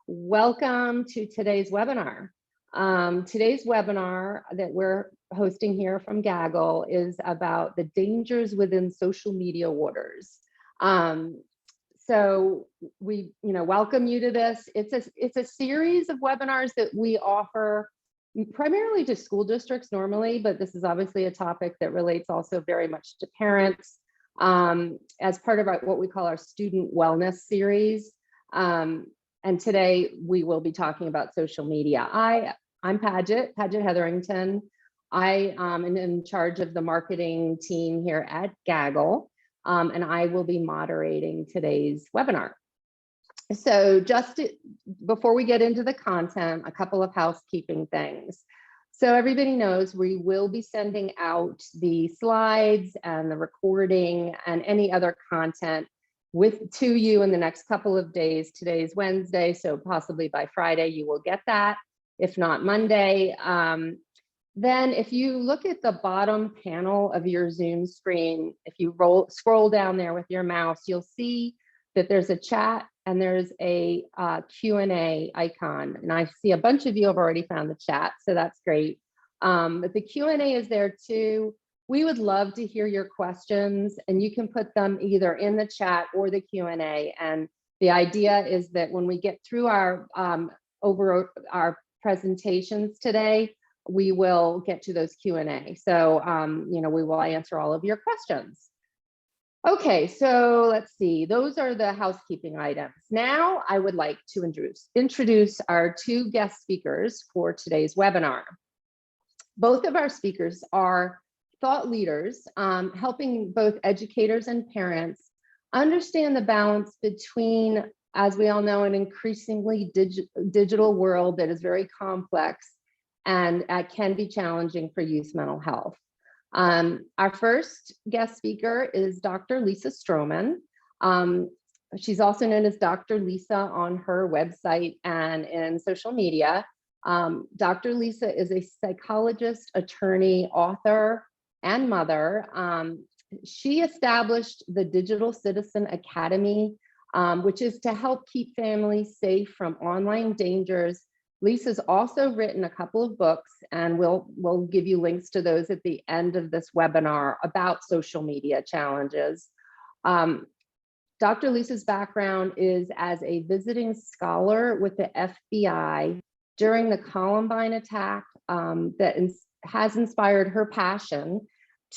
Welcome to today's webinar. Today's webinar that we're hosting here from Gaggle is about the dangers within social media waters. So we, welcome you to this. It's a series of webinars that we offer primarily to school districts normally, but this is obviously a topic that relates also very much to parents as part of what we call our student wellness series. And today we will be talking about social media. I'm Paget Hetherington. I am in charge of the marketing team here at Gaggle, and I will be moderating today's webinar. So before we get into the content, a couple of housekeeping things. So everybody knows we will be sending out the slides and the recording and any other content to you in the next couple of days. Today's Wednesday, so possibly by Friday you will get that, if not Monday. Then if you look at the bottom panel of your Zoom screen, if you scroll down there with your mouse, you'll see that there's a chat and there's a Q&A icon. And I see a bunch of you have already found the chat, so that's great. But the Q&A is there too. We would love to hear your questions, and you can put them either in the chat or the Q&A. And the idea is that when we get through our presentations today, we will get to those Q&A. So, we will answer all of your questions. Okay, so let's see. Those are the housekeeping items. Now, I would like to introduce our two guest speakers for today's webinar. Both of our speakers are thought leaders, helping both educators and parents understand the balance between, as we all know, an increasingly digital world that is very complex and can be challenging for youth mental health. Our first guest speaker is Dr. Lisa Stroman. She's also known as Dr. Lisa on her website and in social media. Dr. Lisa is a psychologist, attorney, author, and mother. She established the Digital Citizen Academy, which is to help keep families safe from online dangers. Lisa's also written a couple of books, and we'll give you links to those at the end of this webinar about social media challenges. Dr. Lisa's background is as a visiting scholar with the FBI during the Columbine attack that has inspired her passion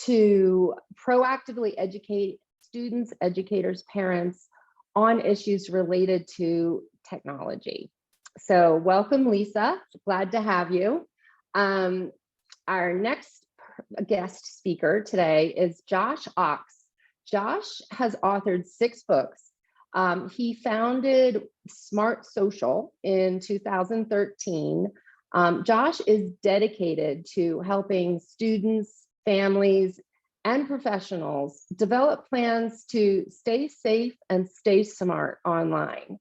to proactively educate students, educators, parents on issues related to technology. So welcome, Lisa. Glad to have you. Our next guest speaker today is Josh Ochs. Josh has authored 6 books. He founded Smart Social in 2013. Josh is dedicated to helping students, families, and professionals develop plans to stay safe and stay smart online.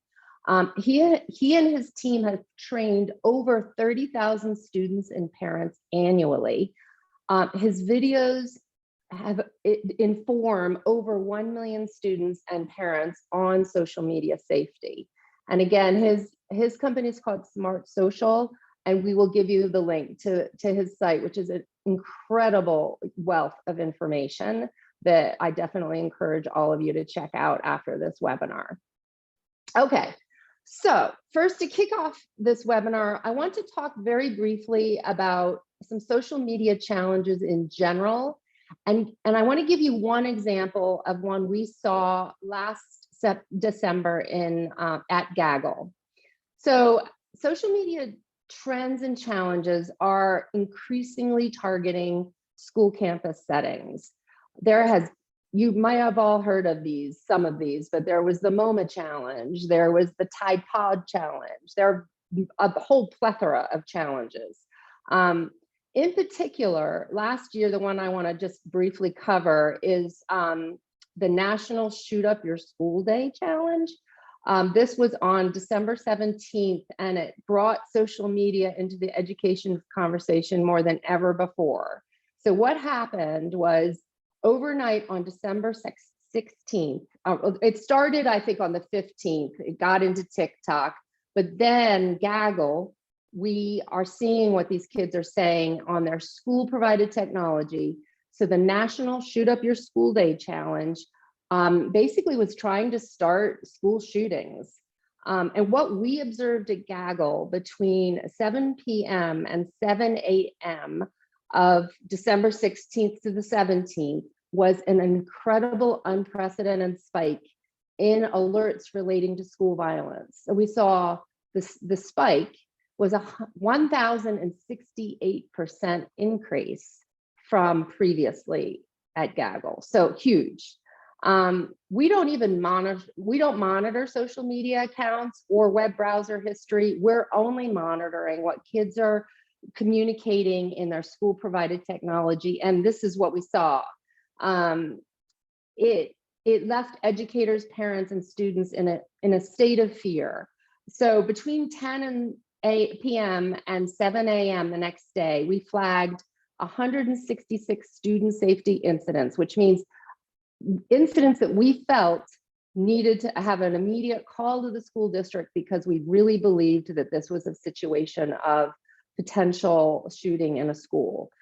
He and his team have trained over 30,000 students and parents annually. His videos inform over 1 million students and parents on social media safety. And again, his company is called Smart Social, and we will give you the link to his site, which is an incredible wealth of information that I definitely encourage all of you to check out after this webinar. Okay, so first, to kick off this webinar, I want to talk very briefly about some social media challenges in general. And I want to give you one example of one we saw last December at Gaggle. So social media trends and challenges are increasingly targeting school campus settings. You might have all heard of some of these, but there was the MoMA challenge, there was the Tide Pod challenge, there are a whole plethora of challenges. In particular, last year, the one I want to just briefly cover is the National Shoot Up Your School Day challenge. This was on December 17th, and it brought social media into the education conversation more than ever before. So what happened was overnight on December 16th, it started, I think, on the 15th. It got into TikTok. But then Gaggle, we are seeing what these kids are saying on their school provided technology. So the National Shoot Up Your School Day Challenge basically was trying to start school shootings. And what we observed at Gaggle between 7 p.m. and 7 a.m. of December 16th to the 17th was an incredible, unprecedented spike in alerts relating to school violence. So we saw the spike was a 1,068% increase from previously at Gaggle. So huge. We don't monitor social media accounts or web browser history. We're only monitoring what kids are communicating in their school provided technology. And this is what we saw. It left educators, parents, and students in a state of fear. So between 10 p.m. and 7 a.m. the next day, we flagged 166 student safety incidents, which means incidents that we felt needed to have an immediate call to the school district because we really believed that this was a situation of potential shooting in a school.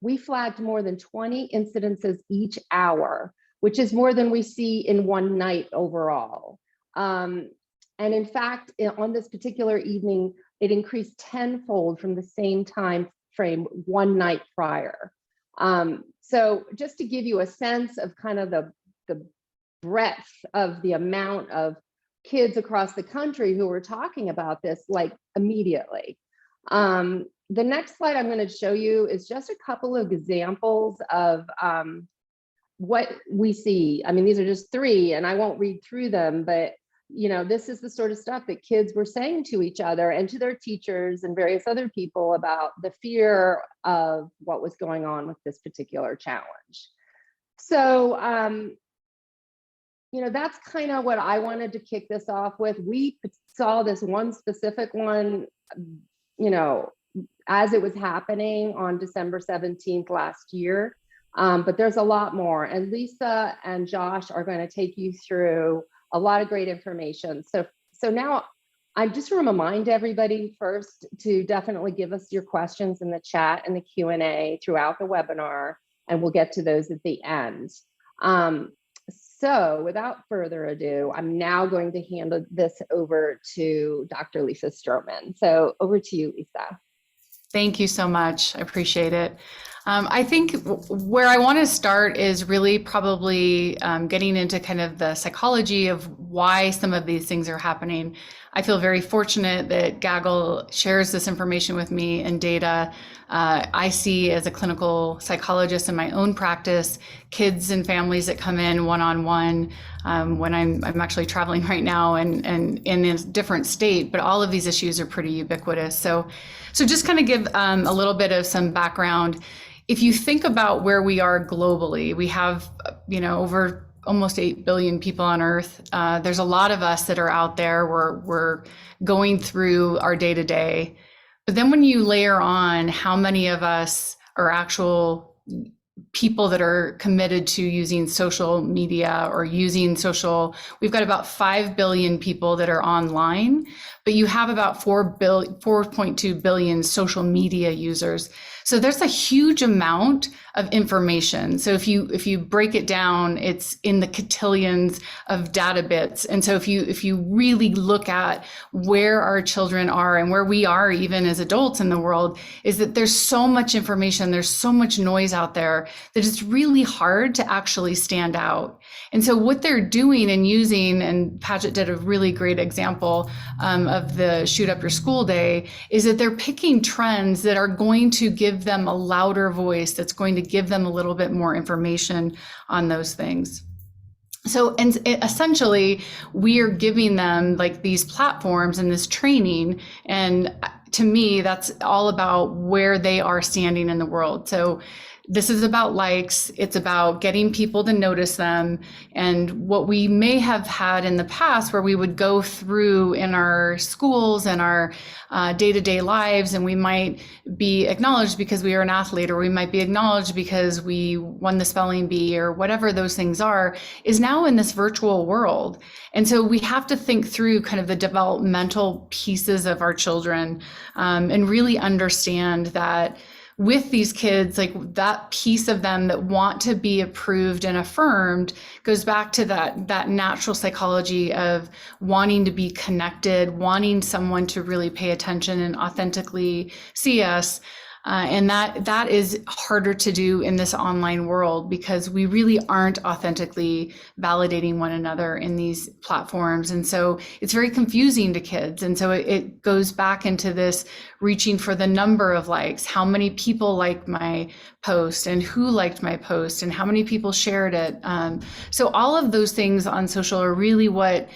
We flagged more than 20 incidences each hour, which is more than we see in one night overall. And in fact, on this particular evening, it increased tenfold from the same time frame one night prior. So just to give you a sense of kind of the breadth of the amount of kids across the country who were talking about this, like immediately. The next slide I'm going to show you is just a couple of examples of what we see. I mean, these are just three, and I won't read through them, but you know, this is the sort of stuff that kids were saying to each other and to their teachers and various other people about the fear of what was going on with this particular challenge. So, you know, that's kind of what I wanted to kick this off with. We saw this one specific one, you know, as it was happening on December 17th last year, but there's a lot more. And Lisa and Josh are going to take you through a lot of great information. So now I just want to remind everybody first to definitely give us your questions in the chat and the Q&A throughout the webinar, and we'll get to those at the end. So without further ado, I'm now going to hand this over to Dr. Lisa Stroman. So over to you, Lisa. Thank you so much. I appreciate it. I think where I want to start is really probably getting into kind of the psychology of why some of these things are happening. I feel very fortunate that Gaggle shares this information with me and data. I see as a clinical psychologist in my own practice, kids and families that come in one-on-one when I'm actually traveling right now and in a different state, but all of these issues are pretty ubiquitous. So just kind of give a little bit of some background. If you think about where we are globally, we have, you know, over almost 8 billion people on Earth. There's a lot of us that are out there. We're going through our day to day. But then when you layer on how many of us are actual people that are committed to using social media or using social, we've got about 5 billion people that are online, but you have about 4.2 billion social media users. So there's a huge amount of information. So if you break it down, it's in the cotillions of data bits. And so if you really look at where our children are and where we are even as adults in the world, is that there's so much information, there's so much noise out there that it's really hard to actually stand out. And so what they're doing and using, and Paget did a really great example of the Shoot Up Your School Day, is that they're picking trends that are going to give them a louder voice, that's going to give them a little bit more information on those things. So, and essentially, we are giving them like these platforms and this training. And to me, that's all about where they are standing in the world. So this is about likes. It's about getting people to notice them. And what we may have had in the past, where we would go through in our schools and our day-to-day lives, and we might be acknowledged because we are an athlete, or we might be acknowledged because we won the spelling bee, or whatever those things are, is now in this virtual world. And so we have to think through kind of the developmental pieces of our children, and really understand that with these kids, like that piece of them that want to be approved and affirmed goes back to that natural psychology of wanting to be connected, wanting someone to really pay attention and authentically see us. And that is harder to do in this online world, because we really aren't authentically validating one another in these platforms. And so it's very confusing to kids. And so it goes back into this reaching for the number of likes, how many people liked my post and who liked my post and how many people shared it. So all of those things on social are really what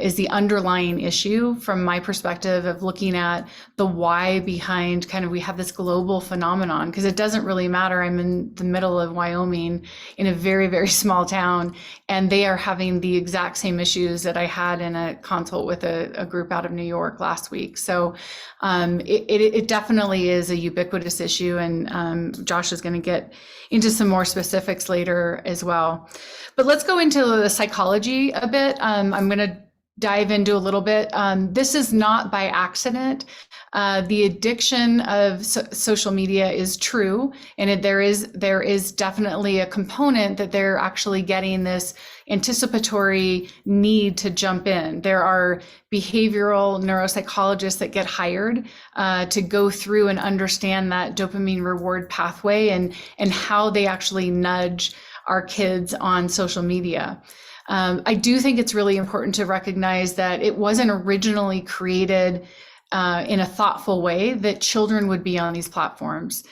is the underlying issue from my perspective of looking at the why behind kind of, we have this global phenomenon, because it doesn't really matter. I'm in the middle of Wyoming in a very, very small town, and they are having the exact same issues that I had in a consult with a group out of New York last week. So it definitely is a ubiquitous issue, and Josh is going to get into some more specifics later as well. But let's go into the psychology a bit. I'm going to dive into a little bit. This is not by accident. The addiction of social media is true, and there is definitely a component that they're actually getting this anticipatory need to jump in. There are behavioral neuropsychologists that get hired to go through and understand that dopamine reward pathway and how they actually nudge our kids on social media. I do think it's really important to recognize that it wasn't originally created in a thoughtful way that children would be on these platforms.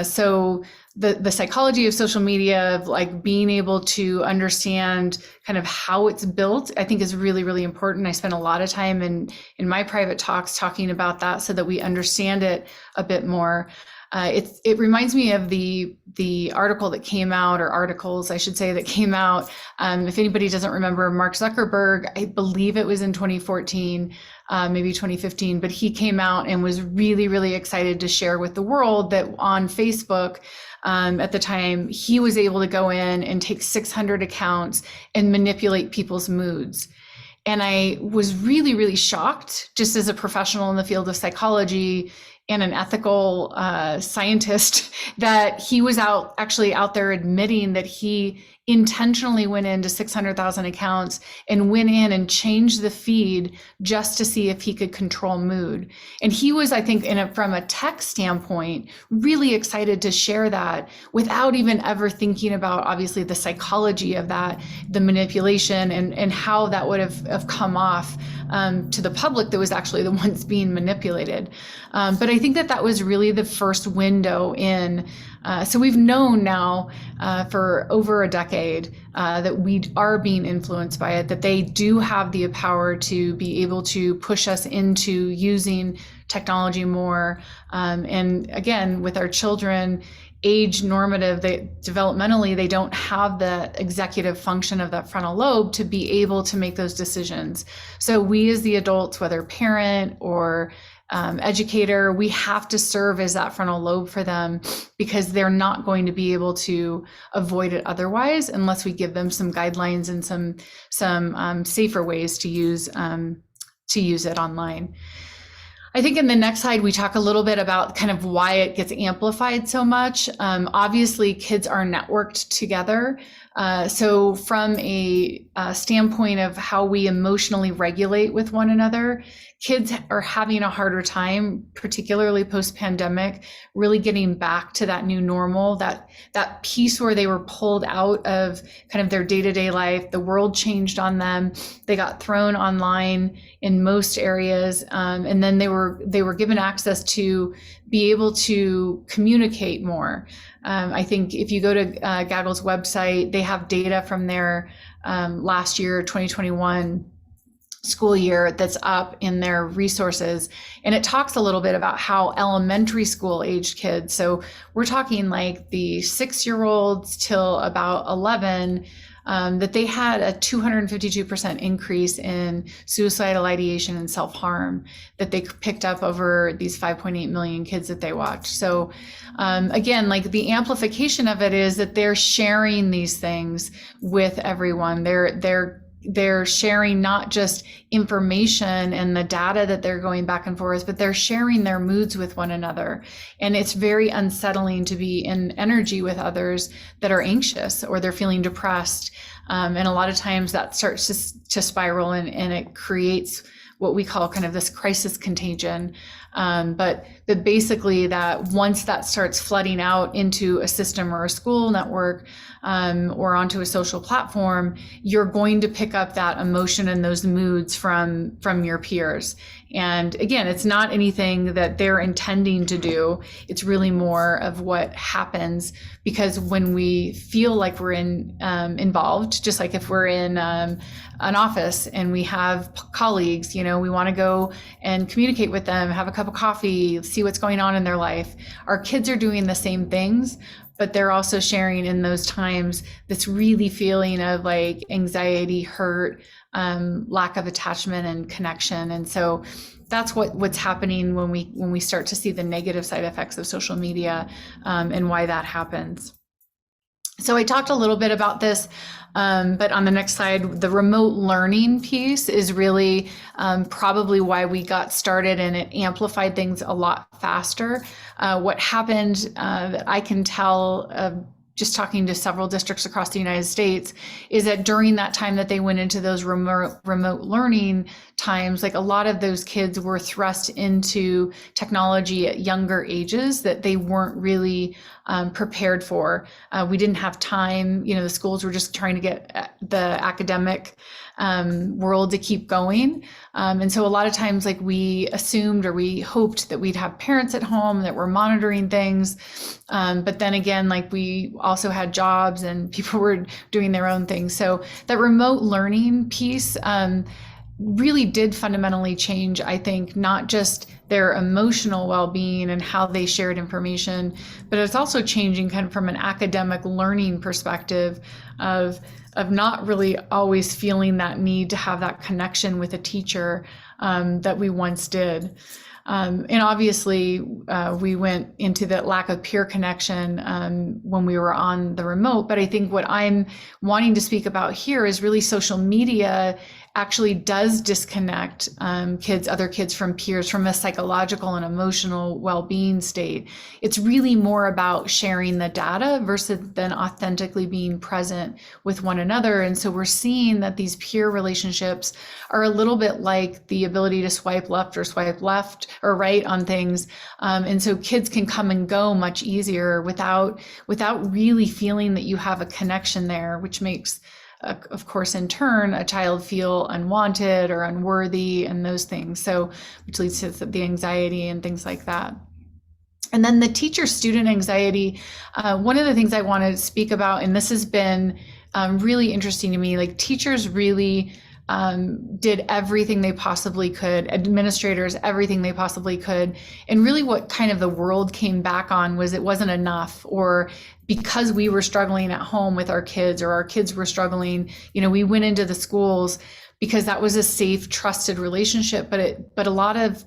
So the psychology of social media, of like being able to understand kind of how it's built, I think is really, really important. I spend a lot of time in my private talks talking about that so that we understand it a bit more. It reminds me of the article that came out, or articles, I should say, that came out. If anybody doesn't remember, Mark Zuckerberg, I believe it was in 2014, maybe 2015, but he came out and was really, really excited to share with the world that on Facebook, at the time, he was able to go in and take 600 accounts and manipulate people's moods. And I was really, really shocked, just as a professional in the field of psychology and an ethical scientist, that he was actually out there admitting that he intentionally went into 600,000 accounts and went in and changed the feed just to see if he could control mood. And he was, I think, from a tech standpoint, really excited to share that without even ever thinking about, obviously, the psychology of that, the manipulation, and how that would have come off to the public that was actually the ones being manipulated. But I think that was really the first window in. So we've known now for over a decade that we are being influenced by it, that they do have the power to be able to push us into using technology more. And again, with our children, age normative, developmentally, they don't have the executive function of that frontal lobe to be able to make those decisions. So we as the adults, whether parent or educator, we have to serve as that frontal lobe for them, because they're not going to be able to avoid it otherwise, unless we give them some guidelines and some safer ways to use it online. I think in the next slide, we talk a little bit about kind of why it gets amplified so much. Obviously, kids are networked together. So from a standpoint of how we emotionally regulate with one another, kids are having a harder time, particularly post-pandemic, really getting back to that new normal, that piece where they were pulled out of kind of their day-to-day life. The world changed on them. They got thrown online in most areas, and then they were given access to be able to communicate more. I think if you go to Gaggle's website, they have data from their last year, 2021, school year that's up in their resources. And it talks a little bit about how elementary school aged kids, so we're talking like the 6-year-olds till about 11, that they had a 252% increase in suicidal ideation and self-harm that they picked up over these 5.8 million kids that they watched. So again, like the amplification of it is that they're sharing these things with everyone. They're sharing not just information and the data that they're going back and forth, but they're sharing their moods with one another. And it's very unsettling to be in energy with others that are anxious or they're feeling depressed. And a lot of times that starts to spiral and it creates what we call kind of this crisis contagion. But basically that once that starts flooding out into a system or a school network, or onto a social platform, you're going to pick up that emotion and those moods from your peers. And again, it's not anything that they're intending to do. It's really more of what happens, because when we feel like we're involved, just like if we're in an office and we have colleagues, we want to go and communicate with them, have a cup of coffee, see what's going on in their life. Our kids are doing the same things, but they're also sharing in those times this really feeling of like anxiety, hurt, lack of attachment and connection. And so that's what's happening when we start to see the negative side effects of social media, and why that happens. So I talked a little bit about this, but on the next slide, the remote learning piece is really probably why we got started, and it amplified things a lot faster. What happened that I can tell, just talking to several districts across the United States, is that during that time that they went into those remote learning times, like a lot of those kids were thrust into technology at younger ages that they weren't really prepared for. We didn't have time, the schools were just trying to get the academic world to keep going. And so a lot of times, like we assumed or we hoped that we'd have parents at home that were monitoring things. But then again, like we also had jobs and people were doing their own things. So that remote learning piece really did fundamentally change, I think, not just their emotional well-being and how they shared information, but it's also changing kind of from an academic learning perspective of not really always feeling that need to have that connection with a teacher that we once did. And obviously, we went into that lack of peer connection when we were on the remote. But I think what I'm wanting to speak about here is really social media actually does disconnect other kids from peers from a psychological and emotional well-being state. It's really more about sharing the data versus than authentically being present with one another. And so we're seeing that these peer relationships are a little bit like the ability to swipe left or right on things. And so kids can come and go much easier without really feeling that you have a connection there, which makes of course, in turn, a child feel unwanted or unworthy and those things. So, which leads to the anxiety and things like that. And then the teacher-student anxiety, one of the things I want to speak about, and this has been really interesting to me, like teachers really did everything they possibly could, administrators, everything they possibly could. And really what kind of the world came back on was it wasn't enough, or because we were struggling at home with our kids or our kids were struggling, we went into the schools because that was a safe, trusted relationship. But a lot of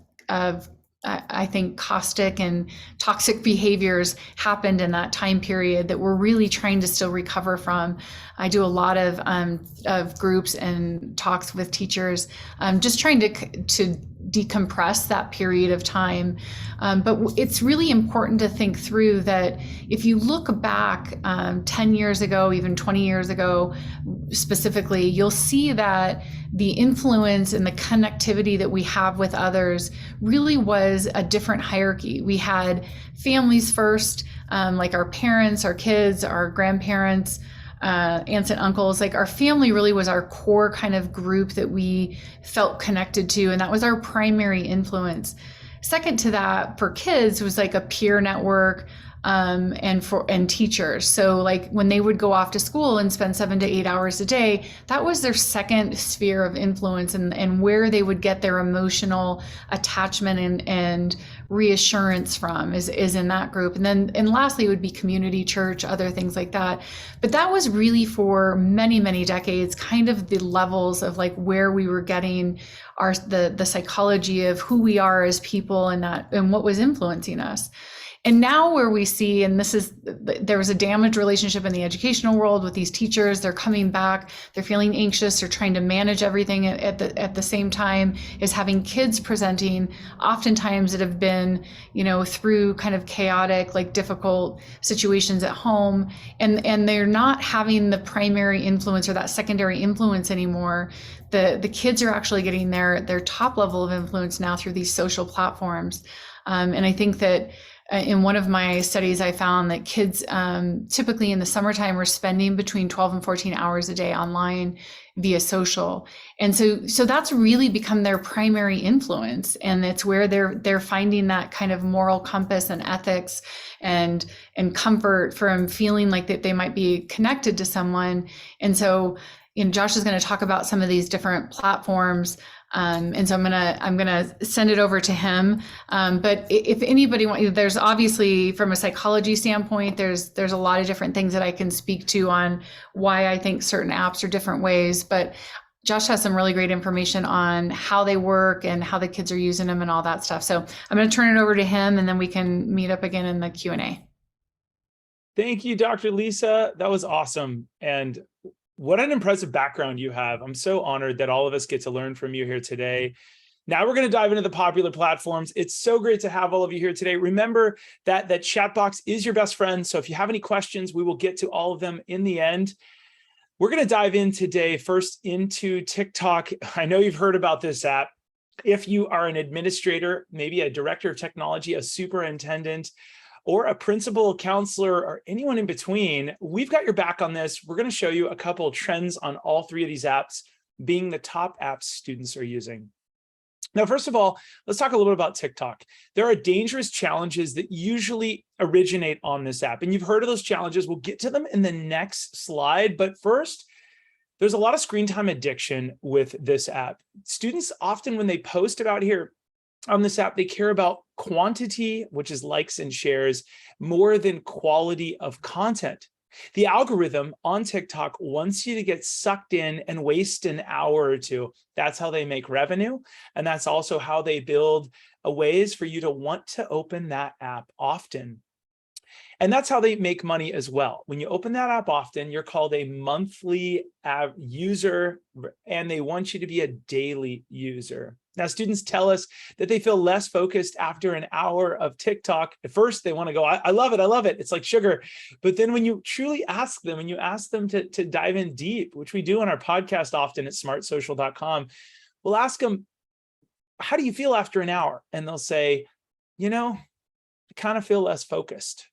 I think caustic and toxic behaviors happened in that time period that we're really trying to still recover from. I do a lot of groups and talks with teachers, just trying to decompress that period of time. But it's really important to think through that if you look back 10 years ago, even 20 years ago, specifically, you'll see that the influence and the connectivity that we have with others really was a different hierarchy. We had families first, like our parents, our kids, our grandparents, aunts and uncles. Like our family really was our core kind of group that we felt connected to, and that was our primary influence. Second to that, for kids, was like a peer network, and teachers. So like when they would go off to school and spend 7 to 8 hours a day, that was their second sphere of influence, and where they would get their emotional attachment and reassurance from is in that group. And lastly would be community church, other things like that. But that was really for many, many decades kind of the levels of like where we were getting the psychology of who we are as people, and what was influencing us. And now where we see, and there was a damaged relationship in the educational world with these teachers. They're coming back, they're feeling anxious, they're trying to manage everything at the same time, is having kids presenting oftentimes that have been, through kind of chaotic, like difficult situations at home. And they're not having the primary influence or that secondary influence anymore. The kids are actually getting their top level of influence now through these social platforms. And I think that in one of my studies, I found that kids typically in the summertime are spending between 12 and 14 hours a day online via social. And so that's really become their primary influence. And it's where they're finding that kind of moral compass and ethics and comfort from feeling like that they might be connected to someone. And so, Josh is going to talk about some of these different platforms. And so I'm gonna send it over to him. But if anybody wants, there's obviously from a psychology standpoint, there's a lot of different things that I can speak to on why I think certain apps are different ways. But Josh has some really great information on how they work and how the kids are using them and all that stuff. So I'm going to turn it over to him, and then we can meet up again in the Q&A. Thank you, Dr. Lisa. That was awesome. And what an impressive background you have. I'm so honored that all of us get to learn from you here today. Now we're going to dive into the popular platforms. It's so great to have all of you here today. Remember that chat box is your best friend. So if you have any questions, we will get to all of them in the end. We're going to dive in today first into TikTok. I know you've heard about this app. If you are an administrator, maybe a director of technology, a superintendent, or a principal, counselor, or anyone in between, we've got your back on this. We're going to show you a couple of trends on all three of these apps being the top apps students are using. Now, first of all, let's talk a little bit about TikTok. There are dangerous challenges that usually originate on this app, and you've heard of those challenges. We'll get to them in the next slide, but first, there's a lot of screen time addiction with this app. Students often, when they post about here, on this app, they care about quantity, which is likes and shares, more than quality of content. The algorithm on TikTok wants you to get sucked in and waste an hour or two. That's how they make revenue. And that's also how they build ways for you to want to open that app often. And that's how they make money as well. When you open that app often, you're called a monthly user, and they want you to be a daily user. Now, students tell us that they feel less focused after an hour of TikTok. At first, they want to go, I love it, I love it. It's like sugar. But then when you truly ask them, and you ask them to dive in deep, which we do on our podcast often at smartsocial.com, we'll ask them, how do you feel after an hour? And they'll say, I kind of feel less focused.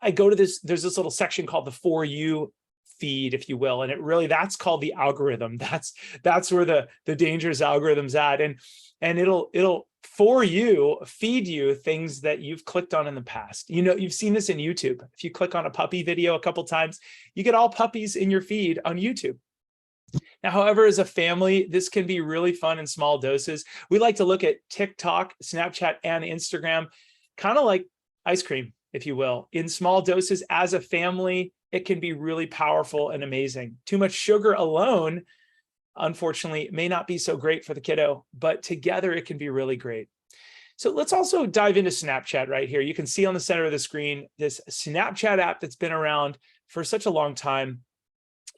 I go to there's this little section called the For You feed, if you will, and it really, that's called the algorithm. That's where the dangerous algorithm's at, and it'll for you feed you things that you've clicked on in the past. You've seen this in YouTube. If you click on a puppy video a couple times, you get all puppies in your feed on YouTube. Now, however, as a family, this can be really fun in small doses. We like to look at TikTok, Snapchat, and Instagram, kind of like ice cream, if you will. In small doses as a family, it can be really powerful and amazing. Too much sugar alone, unfortunately, may not be so great for the kiddo, but together it can be really great. So let's also dive into Snapchat right here. You can see on the center of the screen, this Snapchat app that's been around for such a long time.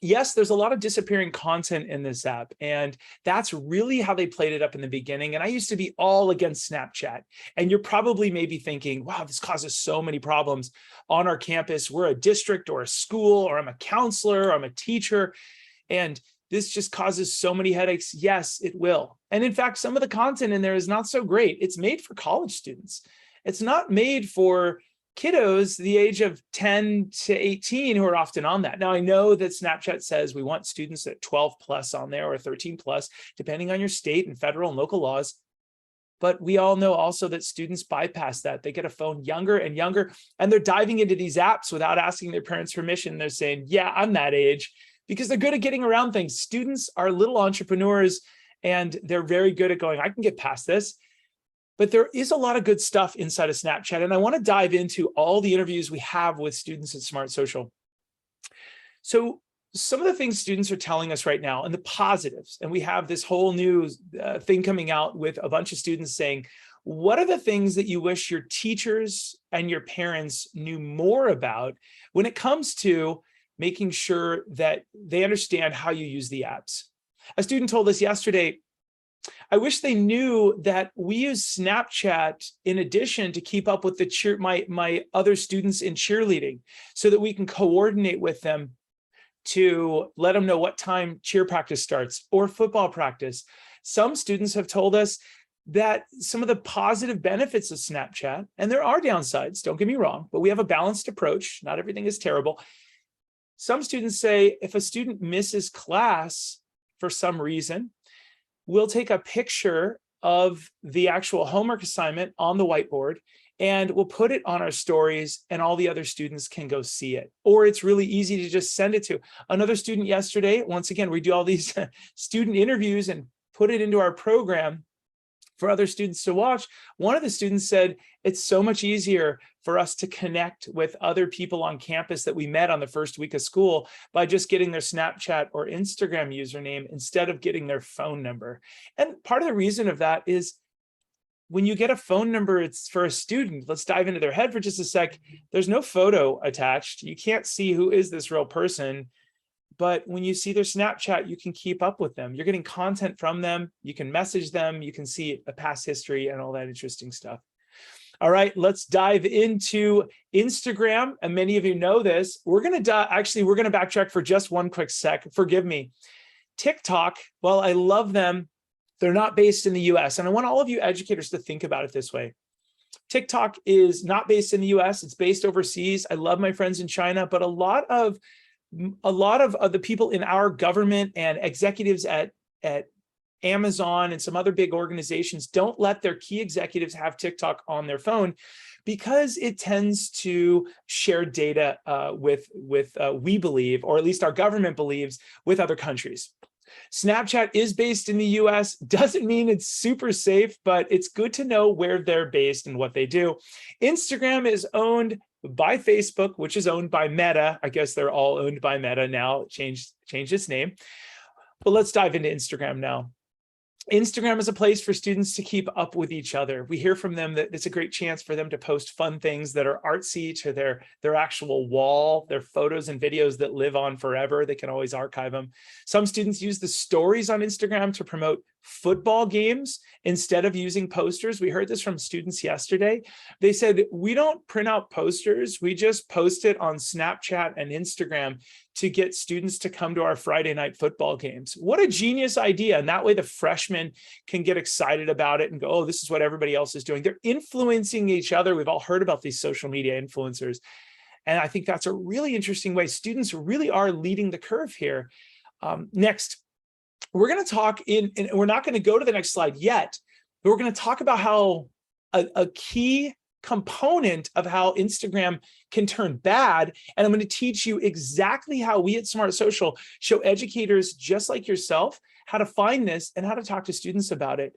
Yes, there's a lot of disappearing content in this app, and that's really how they played it up in the beginning. And I used to be all against Snapchat. And you're probably maybe thinking, wow, this causes so many problems on our campus. We're a district or a school, or I'm a counselor, or I'm a teacher, and this just causes so many headaches. Yes, it will. And in fact, some of the content in there is not so great. It's made for college students. It's not made for kiddos the age of 10 to 18 who are often on that. Now, I know that Snapchat says we want students at 12 plus on there, or 13 plus, depending on your state and federal and local laws. But we all know also that students bypass that. They get a phone younger and younger, and they're diving into these apps without asking their parents' permission. They're saying, yeah, I'm that age, because they're good at getting around things. Students are little entrepreneurs, and they're very good at going, I can get past this. But there is a lot of good stuff inside of Snapchat. And I want to dive into all the interviews we have with students at Smart Social. So some of the things students are telling us right now and the positives, and we have this whole new thing coming out with a bunch of students saying, what are the things that you wish your teachers and your parents knew more about when it comes to making sure that they understand how you use the apps? A student told us yesterday, I wish they knew that we use Snapchat in addition to keep up with the my other students in cheerleading, so that we can coordinate with them to let them know what time cheer practice starts or football practice. Some students have told us that some of the positive benefits of Snapchat, and there are downsides, don't get me wrong, but we have a balanced approach. Not everything is terrible. Some students say if a student misses class for some reason, we'll take a picture of the actual homework assignment on the whiteboard, and we'll put it on our stories, and all the other students can go see it. Or it's really easy to just send it to another student yesterday. Once again, we do all these student interviews and put it into our program for other students to watch. One of the students said, it's so much easier for us to connect with other people on campus that we met on the first week of school by just getting their Snapchat or Instagram username instead of getting their phone number. And part of the reason of that is when you get a phone number, it's for a student. Let's dive into their head for just a sec. There's no photo attached. You can't see who is this real person. But when you see their Snapchat, you can keep up with them. You're getting content from them. You can message them. You can see a past history and all that interesting stuff. All right, let's dive into Instagram. And many of you know this. We're going to backtrack for just one quick sec. Forgive me. TikTok, well, I love them. They're not based in the US. And I want all of you educators to think about it this way. TikTok is not based in the US. It's based overseas. I love my friends in China, but a lot of the people in our government and executives at Amazon and some other big organizations don't let their key executives have TikTok on their phone because it tends to share data we believe, or at least our government believes, with other countries. Snapchat is based in the US, doesn't mean it's super safe, but it's good to know where they're based and what they do. Instagram is owned by Facebook, which is owned by Meta. I guess they're all owned by Meta now, changed its name. But let's dive into Instagram now. Instagram is a place for students to keep up with each other. We hear from them that it's a great chance for them to post fun things that are artsy to their actual wall, their photos and videos that live on forever. They can always archive them. Some students use the stories on Instagram to promote football games instead of using posters. We heard this from students yesterday. They said, we don't print out posters. We just post it on Snapchat and Instagram to get students to come to our Friday night football games. What a genius idea. And that way the freshmen can get excited about it and go, oh, this is what everybody else is doing. They're influencing each other. We've all heard about these social media influencers. And I think that's a really interesting way. Students really are leading the curve here. Next, we're going to talk and we're not going to go to the next slide yet, but we're going to talk about how a key component of how Instagram can turn bad. And I'm going to teach you exactly how we at Smart Social show educators just like yourself how to find this and how to talk to students about it.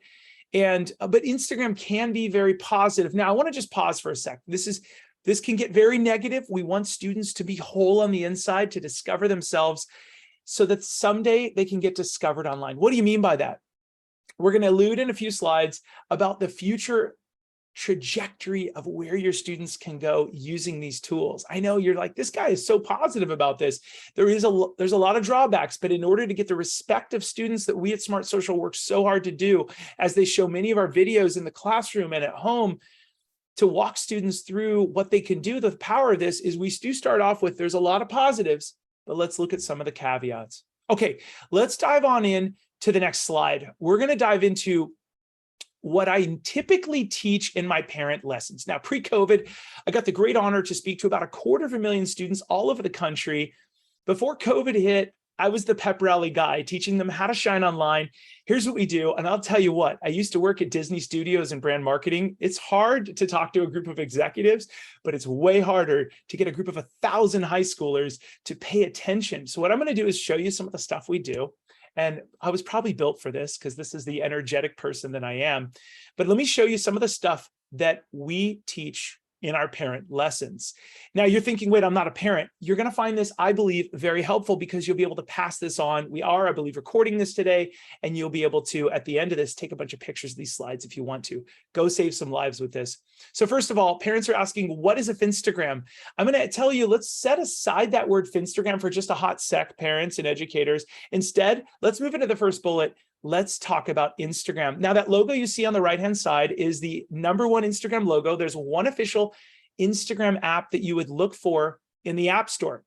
But Instagram can be very positive. Now, I want to just pause for a sec. This can get very negative. We want students to be whole on the inside, to discover themselves so that someday they can get discovered online. What do you mean by that? We're going to allude in a few slides about the future trajectory of where your students can go using these tools. I know you're like, this guy is so positive about this. There's a lot of drawbacks, but in order to get the respect of students that we at Smart Social work so hard to do, as they show many of our videos in the classroom and at home, to walk students through what they can do, the power of this is we do start off with, there's a lot of positives, but let's look at some of the caveats. Okay, let's dive on in to the next slide. We're going to dive into what I typically teach in my parent lessons. Now, pre-COVID, I got the great honor to speak to about 250,000 students all over the country. Before COVID hit, I was the pep rally guy teaching them how to shine online. Here's what we do. And I'll tell you what, I used to work at Disney Studios in brand marketing. It's hard to talk to a group of executives, but it's way harder to get a group of 1,000 high schoolers to pay attention. So what I'm going to do is show you some of the stuff we do. And I was probably built for this because this is the energetic person that I am. But let me show you some of the stuff that we teach in our parent lessons. Now you're thinking, wait, I'm not a parent. You're going to find this, I believe, very helpful because you'll be able to pass this on. We are, I believe, recording this today, and you'll be able to, at the end of this, take a bunch of pictures of these slides if you want to. Go save some lives with this. So first of all, parents are asking, what is a Finstagram? I'm going to tell you, let's set aside that word Finstagram for just a hot sec, parents and educators. Instead, let's move into the first bullet. Let's talk about Instagram. Now, that logo you see on the right-hand side is the #1 Instagram logo. There's one official Instagram app that you would look for in the App Store.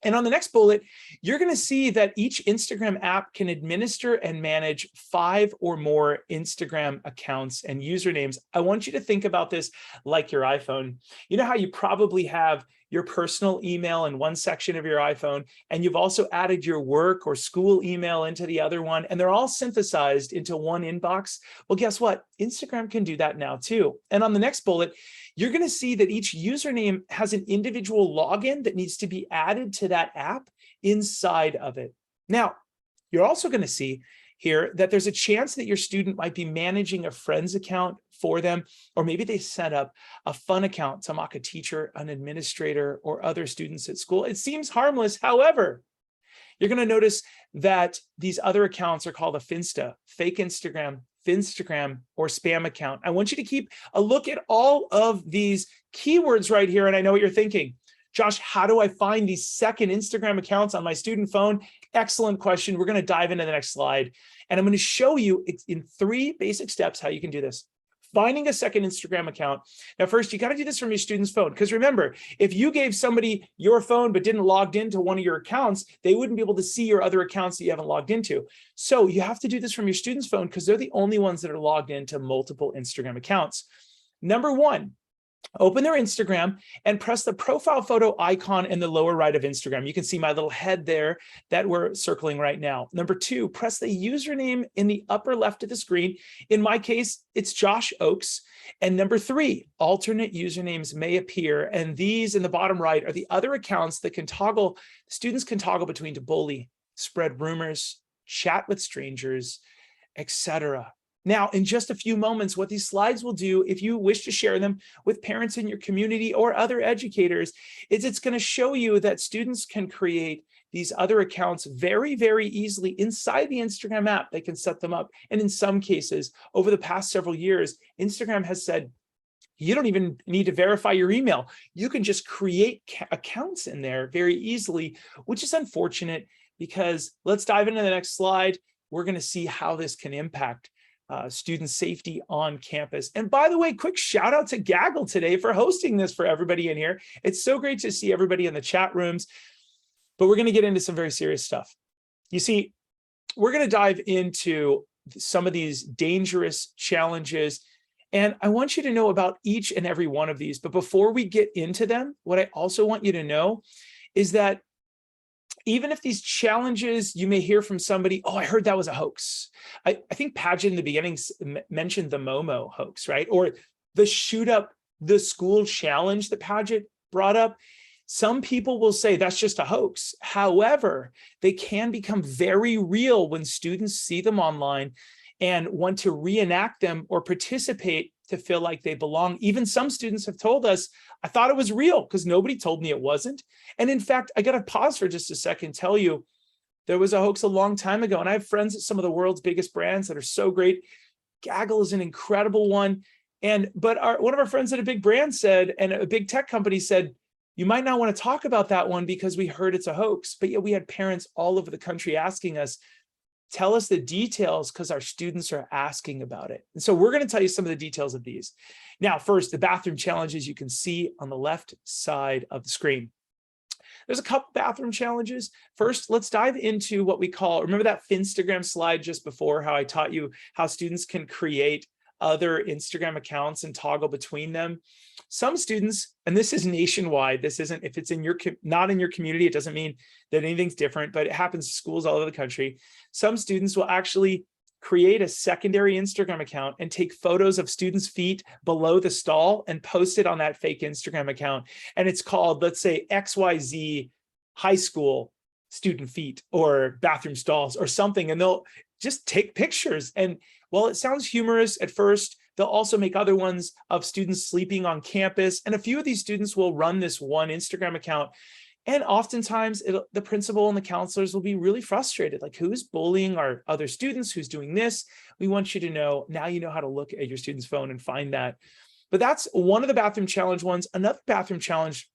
And on the next bullet, you're going to see that each Instagram app can administer and manage 5 or more Instagram accounts and usernames. I want you to think about this like your iPhone. You know how you probably have your personal email in one section of your iPhone, and you've also added your work or school email into the other one, and they're all synthesized into one inbox? Well, guess what? Instagram can do that now too. And on the next bullet, you're going to see that each username has an individual login that needs to be added to that app inside of it. Now, you're also going to see here that there's a chance that your student might be managing a friend's account for them, or maybe they set up a fun account to mock a teacher, an administrator, or other students at school. It seems harmless. However, you're going to notice that these other accounts are called a Finsta, fake Instagram, Finstagram, or spam account. I want you to keep a look at all of these keywords right here. And I know what you're thinking. Josh, how do I find these second Instagram accounts on my student phone? Excellent question. We're going to dive into the next slide. And I'm going to show you in 3 basic steps how you can do this. Finding a second Instagram account. Now, first, you got to do this from your student's phone. Because remember, if you gave somebody your phone but didn't log into one of your accounts, they wouldn't be able to see your other accounts that you haven't logged into. So you have to do this from your student's phone because they're the only ones that are logged into multiple Instagram accounts. Number 1, open their Instagram and press the profile photo icon in the lower right of Instagram. You can see my little head there that we're circling right now. Number 2, press the username in the upper left of the screen. In my case, it's Josh Oakes. And number 3, alternate usernames may appear. And these in the bottom right are the other accounts that students can toggle between to bully, spread rumors, chat with strangers, etc. Now, in just a few moments, what these slides will do, if you wish to share them with parents in your community or other educators, is it's going to show you that students can create these other accounts very, very easily inside the Instagram app. They can set them up. And in some cases, over the past several years, Instagram has said, you don't even need to verify your email. You can just create accounts in there very easily, which is unfortunate because let's dive into the next slide. We're going to see how this can impact student safety on campus. And by the way, quick shout out to Gaggle today for hosting this for everybody in here. It's so great to see everybody in the chat rooms, but we're going to get into some very serious stuff. You see, we're going to dive into some of these dangerous challenges, and I want you to know about each and every one of these. But before we get into them, what I also want you to know is that even if these challenges, you may hear from somebody, oh, I heard that was a hoax. I think Padgett in the beginning mentioned the Momo hoax, right? Or the shoot up the school challenge that Padgett brought up. Some people will say that's just a hoax. However, they can become very real when students see them online and want to reenact them or participate to feel like they belong. Even some students have told us, I thought it was real because nobody told me it wasn't. And in fact, I got to pause for just a second, tell you, there was a hoax a long time ago. And I have friends at some of the world's biggest brands that are so great. Gaggle is an incredible one. But one of our friends at a big brand said, and a big tech company said, you might not want to talk about that one because we heard it's a hoax. But yet we had parents all over the country asking us, tell us the details because our students are asking about it. And so we're going to tell you some of the details of these. Now, first, the bathroom challenges you can see on the left side of the screen. There's a couple bathroom challenges. First, let's dive into what we call, remember that Finstagram slide just before, how I taught you how students can create other Instagram accounts and toggle between them. Some students, and this is nationwide, this isn't, if it's in your, not in your community, it doesn't mean that anything's different, but it happens to schools all over the country. Some students will actually create a secondary Instagram account and take photos of students' feet below the stall and post it on that fake Instagram account. And it's called, let's say, XYZ high school student feet or bathroom stalls or something. And they'll just take pictures. And while it sounds humorous at first, they'll also make other ones of students sleeping on campus. And a few of these students will run this one Instagram account. And oftentimes the principal and the counselors will be really frustrated. Like, who's bullying our other students? Who's doing this? We want you to know, now you know how to look at your student's phone and find that. But that's one of the bathroom challenge ones. Another bathroom challenge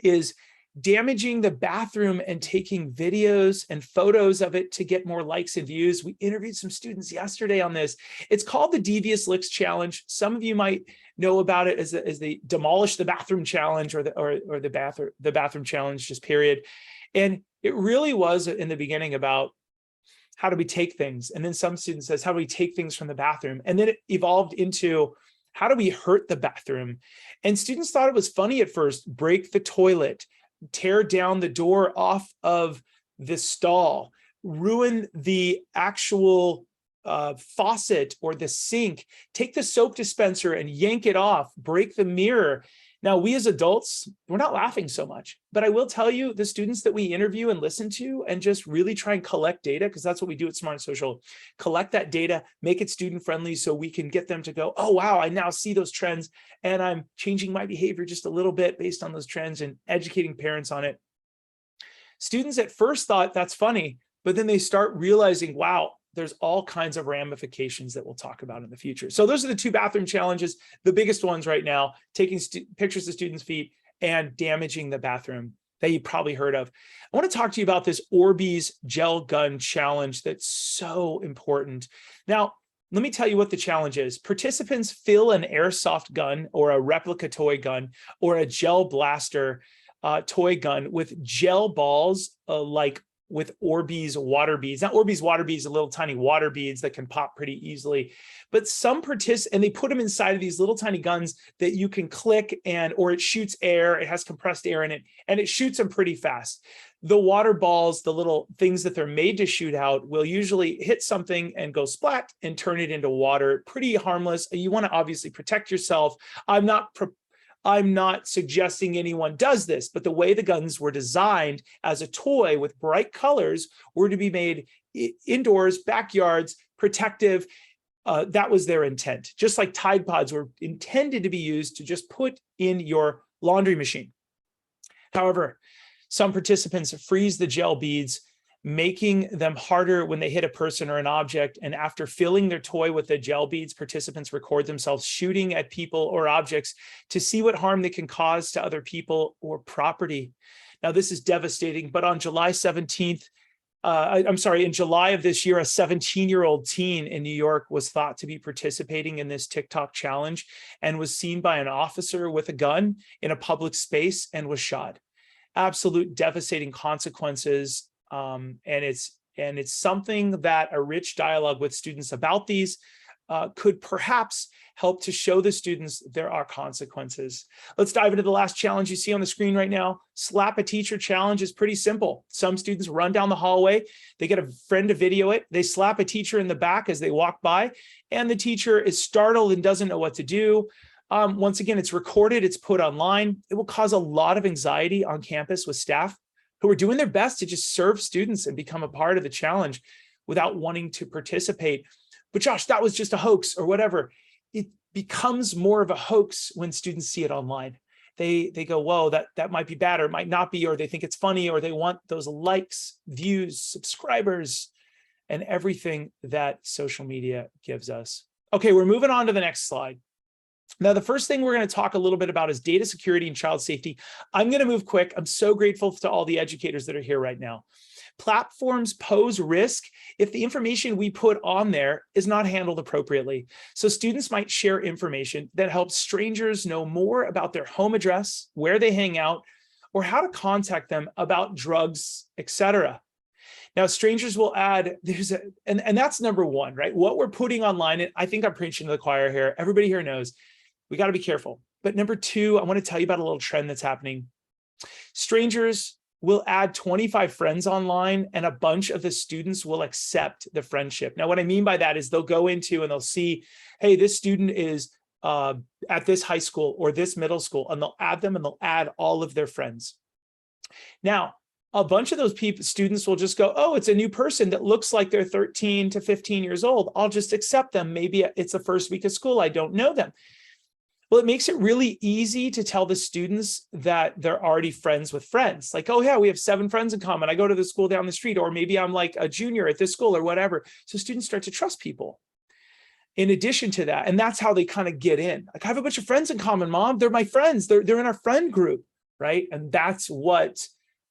is damaging the bathroom and taking videos and photos of it to get more likes and views. We interviewed some students yesterday on this. It's called the Devious Licks Challenge. Some of you might know about it as the Demolish the Bathroom Challenge or the bathroom challenge, just period. And it really was in the beginning about how do we take things? And then some students says, how do we take things from the bathroom? And then it evolved into how do we hurt the bathroom? And students thought it was funny at first, break the toilet, tear down the door off of the stall, ruin the actual faucet or the sink, take the soap dispenser and yank it off, break the mirror. Now, we as adults, we're not laughing so much, but I will tell you, the students that we interview and listen to and just really try and collect data, because that's what we do at Smart Social, collect that data, make it student friendly so we can get them to go, oh, wow, I now see those trends and I'm changing my behavior just a little bit based on those trends and educating parents on it. Students at first thought that's funny, but then they start realizing, wow, there's all kinds of ramifications that we'll talk about in the future. So those are the two bathroom challenges, the biggest ones right now, taking pictures of students' feet and damaging the bathroom that you probably heard of. I want to talk to you about this Orbeez gel gun challenge that's so important. Now, let me tell you what the challenge is. Participants fill an airsoft gun or a replica toy gun or a gel blaster toy gun with gel balls like with Orbeez water beads. Not Orbeez water beads, a little tiny water beads that can pop pretty easily. But some and they put them inside of these little tiny guns that you can click or it shoots air, it has compressed air in it, and it shoots them pretty fast. The water balls, the little things that they're made to shoot out, will usually hit something and go splat and turn it into water. Pretty harmless. You want to obviously protect yourself. I'm not suggesting anyone does this, but the way the guns were designed as a toy with bright colors were to be made indoors, backyards, protective. That was their intent. Just like Tide Pods were intended to be used to just put in your laundry machine. However, some participants freeze the gel beads, making them harder when they hit a person or an object. And after filling their toy with the gel beads, participants record themselves shooting at people or objects to see what harm they can cause to other people or property. Now, this is devastating, but on July 17th, in July of this year, a 17-year-old teen in New York was thought to be participating in this TikTok challenge and was seen by an officer with a gun in a public space and was shot. Absolute devastating consequences. And it's something that a rich dialogue with students about these could perhaps help to show the students there are consequences. Let's dive into the last challenge you see on the screen right now. Slap a Teacher challenge is pretty simple. Some students run down the hallway, they get a friend to video it, they slap a teacher in the back as they walk by, and the teacher is startled and doesn't know what to do. Once again, it's recorded, it's put online. It will cause a lot of anxiety on campus with staff who are doing their best to just serve students and become a part of the challenge without wanting to participate. But Josh, that was just a hoax or whatever. It becomes more of a hoax when students see it online. They go, whoa, that might be bad or it might not be, or they think it's funny, or they want those likes, views, subscribers, and everything that social media gives us. Okay, we're moving on to the next slide. Now, the first thing we're going to talk a little bit about is data security and child safety. I'm going to move quick. I'm so grateful to all the educators that are here right now. Platforms pose risk if the information we put on there is not handled appropriately. So students might share information that helps strangers know more about their home address, where they hang out, or how to contact them about drugs, etc. Now, strangers will add, and that's number one, right? What we're putting online, and I think I'm preaching to the choir here. Everybody here knows we got to be careful. But number two, I want to tell you about a little trend that's happening. Strangers will add 25 friends online, and a bunch of the students will accept the friendship. Now, what I mean by that is they'll go into and they'll see, hey, this student is at this high school or this middle school, and they'll add them and they'll add all of their friends. Now, a bunch of those students will just go, oh, it's a new person that looks like they're 13 to 15 years old. I'll just accept them. Maybe it's the first week of school. I don't know them. Well, it makes it really easy to tell the students that they're already friends with friends. Like, oh yeah, we have 7 friends in common. I go to the school down the street, or maybe I'm like a junior at this school or whatever. So students start to trust people. In addition to that, and that's how they kind of get in. Like, I have a bunch of friends in common, Mom. They're my friends. They're in our friend group, right? And that's what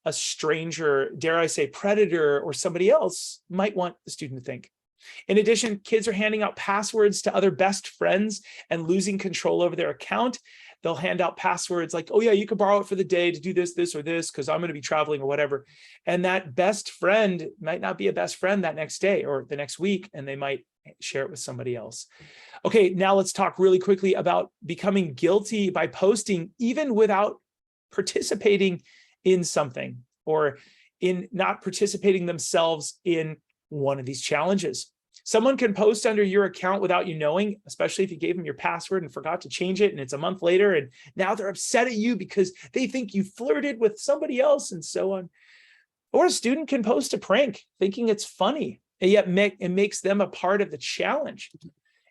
a stranger, dare I say, predator or somebody else might want the student to think. In addition, kids are handing out passwords to other best friends and losing control over their account. They'll hand out passwords like, oh yeah, you can borrow it for the day to do this, this, or this, because I'm going to be traveling or whatever. And that best friend might not be a best friend that next day or the next week, and they might share it with somebody else. Okay, now let's talk really quickly about becoming guilty by posting, even without participating in something or in not participating themselves in one of these challenges. Someone can post under your account without you knowing, especially if you gave them your password and forgot to change it, and it's a month later, and now they're upset at you because they think you flirted with somebody else and so on. Or a student can post a prank thinking it's funny, and yet it makes them a part of the challenge.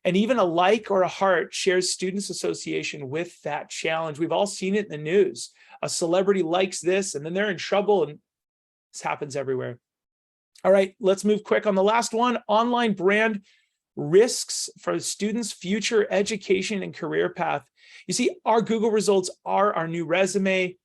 And even a like or a heart shares students' association with that challenge. We've all seen it in the news. A celebrity likes this, and then they're in trouble, and this happens everywhere. All right, let's move quick on the last one. Online brand risks for students' future education and career path. You see, our Google results are our new resume,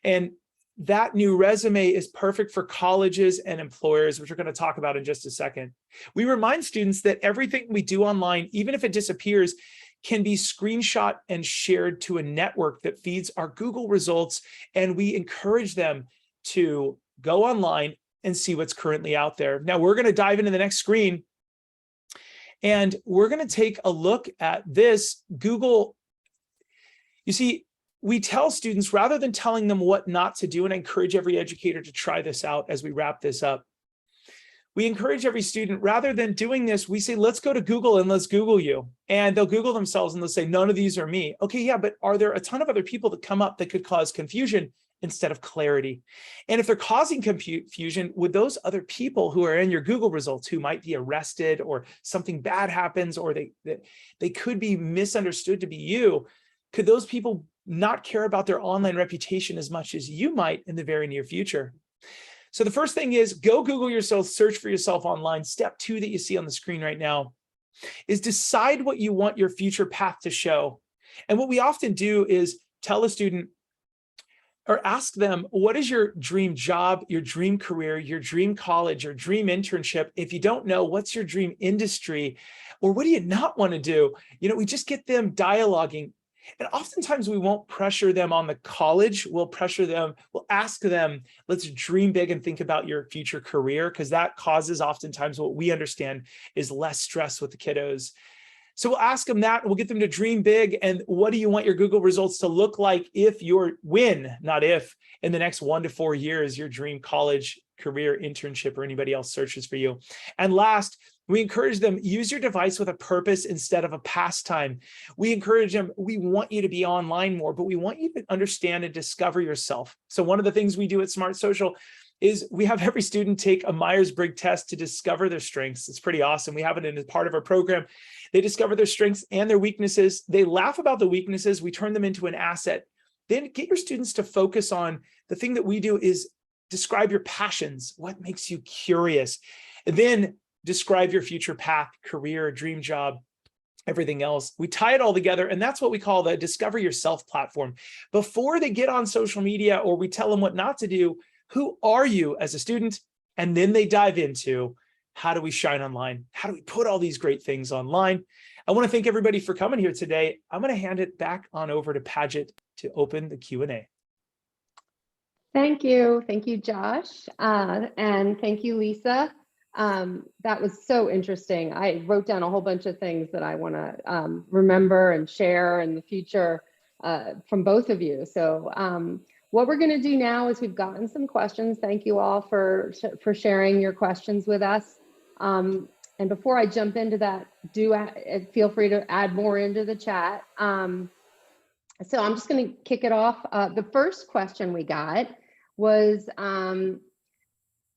and that new resume is perfect for colleges and employers, which we're going to talk about in just a second. We remind students that everything we do online, even if it disappears, can be screenshot and shared to a network that feeds our Google results, and we encourage them to go online and see what's currently out there. Now we're going to dive into the next screen, and we're going to take a look at this Google. You see, we tell students, rather than telling them what not to do, and I encourage every educator to try this out as we wrap this up. We encourage every student, rather than doing this, we say, let's go to Google and let's Google you. And they'll Google themselves and they'll say, none of these are me. Okay, yeah, but are there a ton of other people that come up that could cause confusion instead of clarity? And if they're causing confusion, would those other people who are in your Google results, who might be arrested or something bad happens, or they could be misunderstood to be you, could those people not care about their online reputation as much as you might in the very near future? So the first thing is, go Google yourself, search for yourself online. Step 2 that you see on the screen right now is decide what you want your future path to show. And what we often do is tell a student or ask them, what is your dream job, your dream career, your dream college, your dream internship? If you don't know, what's your dream industry? Or what do you not want to do? You know, we just get them dialoguing. And oftentimes we won't pressure them on the college. We'll pressure them, we'll ask them, let's dream big and think about your future career, because that causes oftentimes what we understand is less stress with the kiddos. So we'll ask them that, and we'll get them to dream big. And what do you want your Google results to look like if you're not if, in the next 1 to 4 years, your dream college, career, internship, or anybody else searches for you? And last, we encourage them, use your device with a purpose instead of a pastime. We encourage them, we want you to be online more, but we want you to understand and discover yourself. So one of the things we do at Smart Social is we have every student take a Myers-Briggs test to discover their strengths. It's pretty awesome. We have it in as part of our program. They discover their strengths and their weaknesses. They laugh about the weaknesses. We turn them into an asset. Then get your students to focus on the thing that we do is describe your passions. What makes you curious? And then describe your future path, career, dream job, everything else. We tie it all together, and that's what we call the Discover Yourself platform. Before they get on social media or we tell them what not to do, who are you as a student? And then they dive into, how do we shine online? How do we put all these great things online? I want to thank everybody for coming here today. I'm going to hand it back on over to Paget to open the Q&A. Thank you. Thank you, Josh. And thank you, Lisa. That was so interesting. I wrote down a whole bunch of things that I want to remember and share in the future from both of you. So what we're going to do now is we've gotten some questions. Thank you all for sharing your questions with us. And before I jump into that, feel free to add more into the chat. So I'm just going to kick it off. The first question we got was,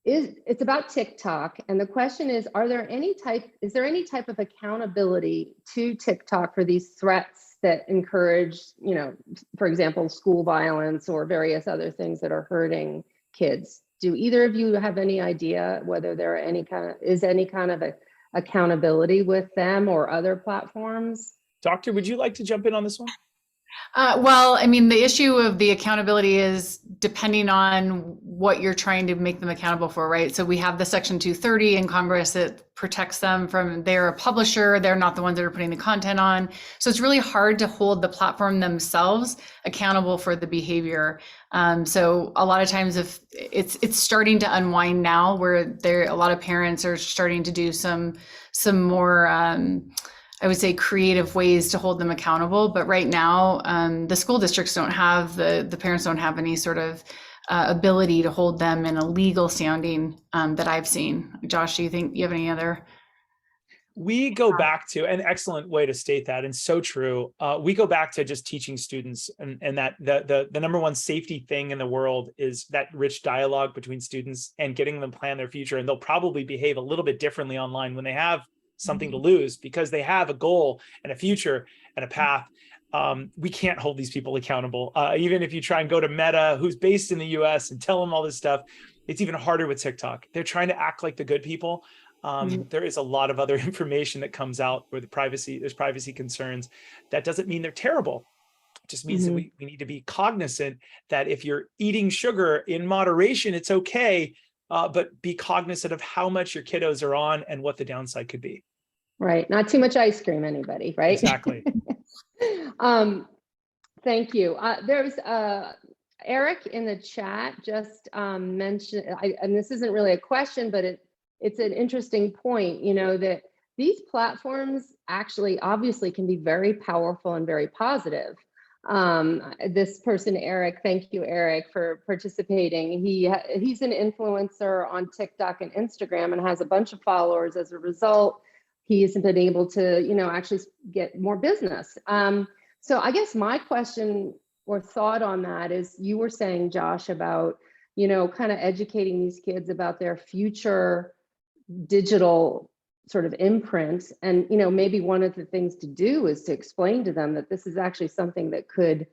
it's about TikTok. And the question is, is there any type of accountability to TikTok for these threats that encourage, for example, school violence or various other things that are hurting kids? Do either of you have any idea whether there are is any kind of accountability with them or other platforms? Doctor, would you like to jump in on this one? Well, I mean, the issue of the accountability is depending on what you're trying to make them accountable for, right? So we have the Section 230 in Congress that protects them from, they're a publisher, they're not the ones that are putting the content on. So it's really hard to hold the platform themselves accountable for the behavior. So a lot of times if it's starting to unwind now, where a lot of parents are starting to do some more, I would say, creative ways to hold them accountable. But right now, the school districts don't have, the parents don't have any sort of ability to hold them in a legal standing that I've seen. Josh, do you think you have any other? We go back to an excellent way to state that, and so true. We go back to just teaching students, and that the number one safety thing in the world is that rich dialogue between students and getting them to plan their future. And they'll probably behave a little bit differently online when they have something to lose, because they have a goal and a future and a path. We can't hold these people accountable. Even if you try and go to Meta, who's based in the US, and tell them all this stuff, it's even harder with TikTok. They're trying to act like the good people. There is a lot of other information that comes out where there's privacy concerns. That doesn't mean they're terrible. It just means that we need to be cognizant that if you're eating sugar in moderation, it's okay. But be cognizant of how much your kiddos are on and what the downside could be. Right. Not too much ice cream, anybody, right? Exactly. Thank you. There's Eric in the chat just mentioned, and this isn't really a question, but it's an interesting point, that these platforms actually obviously can be very powerful and very positive. This person, Eric, thank you, Eric, for participating. He's an influencer on TikTok and Instagram and has a bunch of followers. As a result, he hasn't been able to, actually get more business. So I guess my question or thought on that is, you were saying, Josh, about, kind of educating these kids about their future digital sort of imprint. And, maybe one of the things to do is to explain to them that this is actually something that could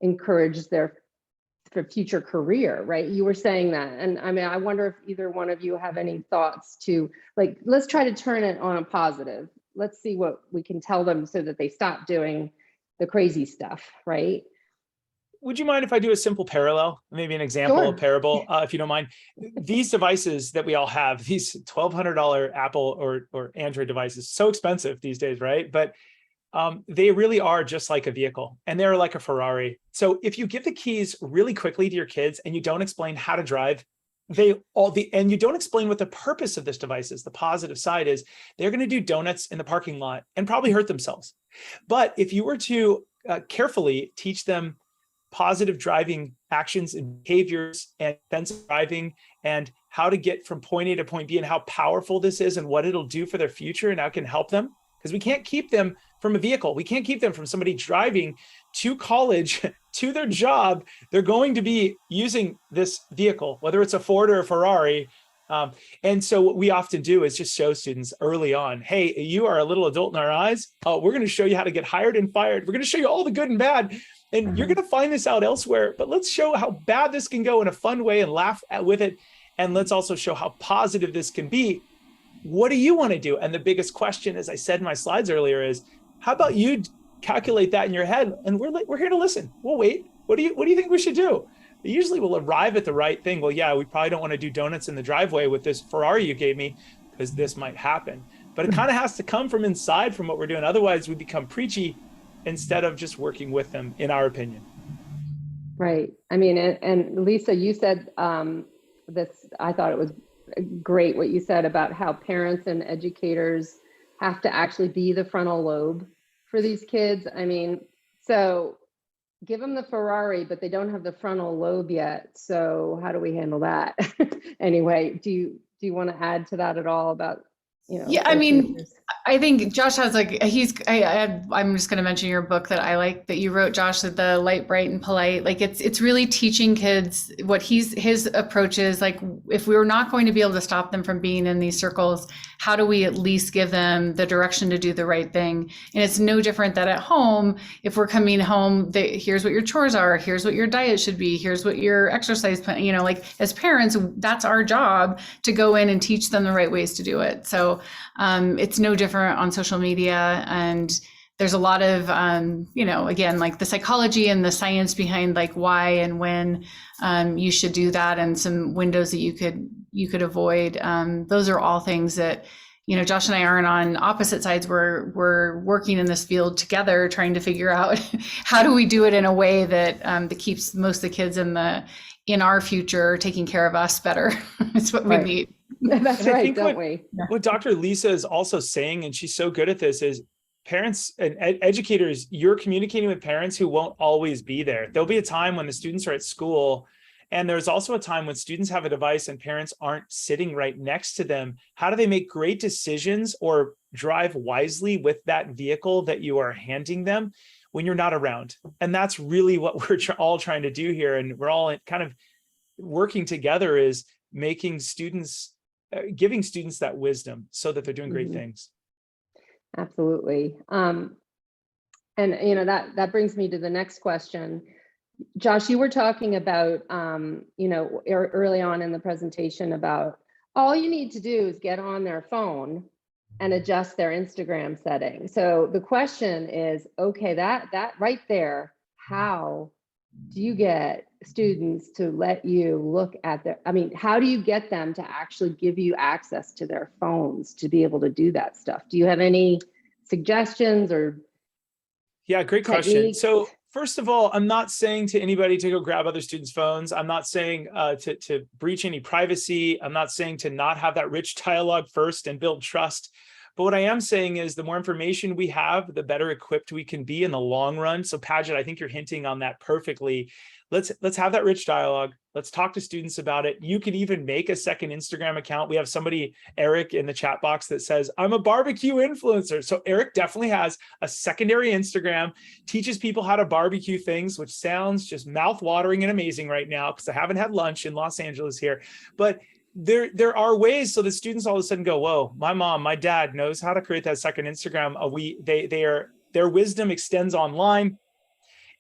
encourage their future career, right? You were saying that. And I mean, I wonder if either one of you have any thoughts to, like, let's try to turn it on a positive. Let's see what we can tell them so that they stop doing the crazy stuff, right? Would you mind if I do a simple parallel, maybe an example, Sure. a parable, if you don't mind? These devices that we all have, these $1,200 Apple or Android devices, so expensive these days, right? But they really are just like a vehicle, and they're like a Ferrari. So if you give the keys really quickly to your kids and you don't explain how to drive, and you don't explain what the purpose of this device is, the positive side is they're going to do donuts in the parking lot and probably hurt themselves. But if you were to carefully teach them positive driving actions and behaviors and defensive driving and how to get from point A to point B and how powerful this is and what it'll do for their future and how it can help them, because we can't keep them from a vehicle. We can't keep them from somebody driving to college, to their job. They're going to be using this vehicle, whether it's a Ford or a Ferrari. And so what we often do is just show students early on, hey, you are a little adult in our eyes. We're going to show you how to get hired and fired. We're going to show you all the good and bad. And you're going to find this out elsewhere, but let's show how bad this can go in a fun way and laugh with it. And let's also show how positive this can be. What do you want to do? And the biggest question, as I said in my slides earlier, is how about you calculate that in your head? And we're here to listen. We'll wait. What do you think we should do? Usually we'll arrive at the right thing. Well, yeah, we probably don't want to do donuts in the driveway with this Ferrari you gave me because this might happen. But it kind of has to come from inside from what we're doing. Otherwise we become preachy instead of just working with them, in our opinion. Right. I mean, and Lisa, you said this, I thought it was great what you said about how parents and educators have to actually be the frontal lobe for these kids. I mean, so give them the Ferrari, but they don't have the frontal lobe yet. So how do we handle that? Anyway, do you want to add to that at all about, Yeah, I mean, educators? I think Josh has like I'm just going to mention your book that I like that you wrote, Josh, that the Light, Bright, and Polite. Like it's really teaching kids what his approach is. Like if we were not going to be able to stop them from being in these circles, how do we at least give them the direction to do the right thing? And it's no different that at home, if we're coming home, here's what your chores are, here's what your diet should be, here's what your exercise plan. Like as parents, that's our job to go in and teach them the right ways to do it. So it's no different on social media, and there's a lot of again, like the psychology and the science behind like why and when you should do that, and some windows that you could avoid. Those are all things that Josh and I aren't on opposite sides. We're working in this field together, trying to figure out how do we do it in a way that that keeps most of the kids in our future taking care of us better. It's what we need. That's And I right, think don't we? what Dr. Lisa is also saying, and she's so good at this, is parents and educators, you're communicating with parents who won't always be there. There'll be a time when the students are at school, and there's also a time when students have a device and parents aren't sitting right next to them. How do they make great decisions or drive wisely with that vehicle that you are handing them when you're not around? And that's really what we're all trying to do here. And we're all kind of working together, is making students, giving students that wisdom so that they're doing great things. Absolutely. And that brings me to the next question. Josh, you were talking about, early on in the presentation about all you need to do is get on their phone and adjust their Instagram setting. So the question is, okay, that right there, how do you get students to let you look at how do you get them to actually give you access to their phones to be able to do that stuff? Do you have any suggestions or? Yeah, great question. techniques? So first of all, I'm not saying to anybody to go grab other students' phones. I'm not saying to breach any privacy. I'm not saying to not have that rich dialogue first and build trust. But what I am saying is the more information we have, the better equipped we can be in the long run. So Paget, I think you're hinting on that perfectly. Let's have that rich dialogue. Let's talk to students about it. You can even make a second Instagram account. We have somebody, Eric, in the chat box that says, I'm a barbecue influencer. So Eric definitely has a secondary Instagram, teaches people how to barbecue things, which sounds just mouth-watering and amazing right now because I haven't had lunch in Los Angeles here. But there are ways so that students all of a sudden go, whoa, my mom, my dad knows how to create that second Instagram. Their wisdom extends online.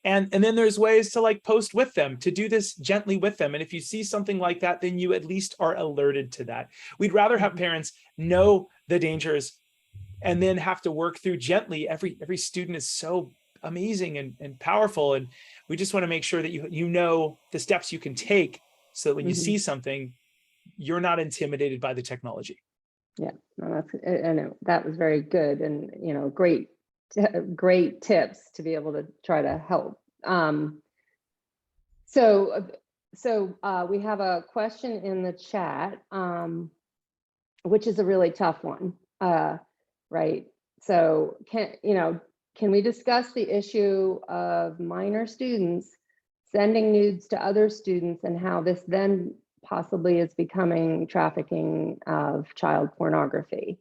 And then there's ways to like post with them, to do this gently with them. And if you see something like that, then you at least are alerted to that. We'd rather have parents know the dangers and then have to work through gently. Every student is so amazing and powerful. And we just want to make sure that you know the steps you can take so that when you see something, you're not intimidated by the technology. Yeah, no, I know that was very good, and great tips to be able to try to help. So we have a question in the chat, which is a really tough one, right? So can we discuss the issue of minor students sending nudes to other students and how this then possibly is becoming trafficking of child pornography?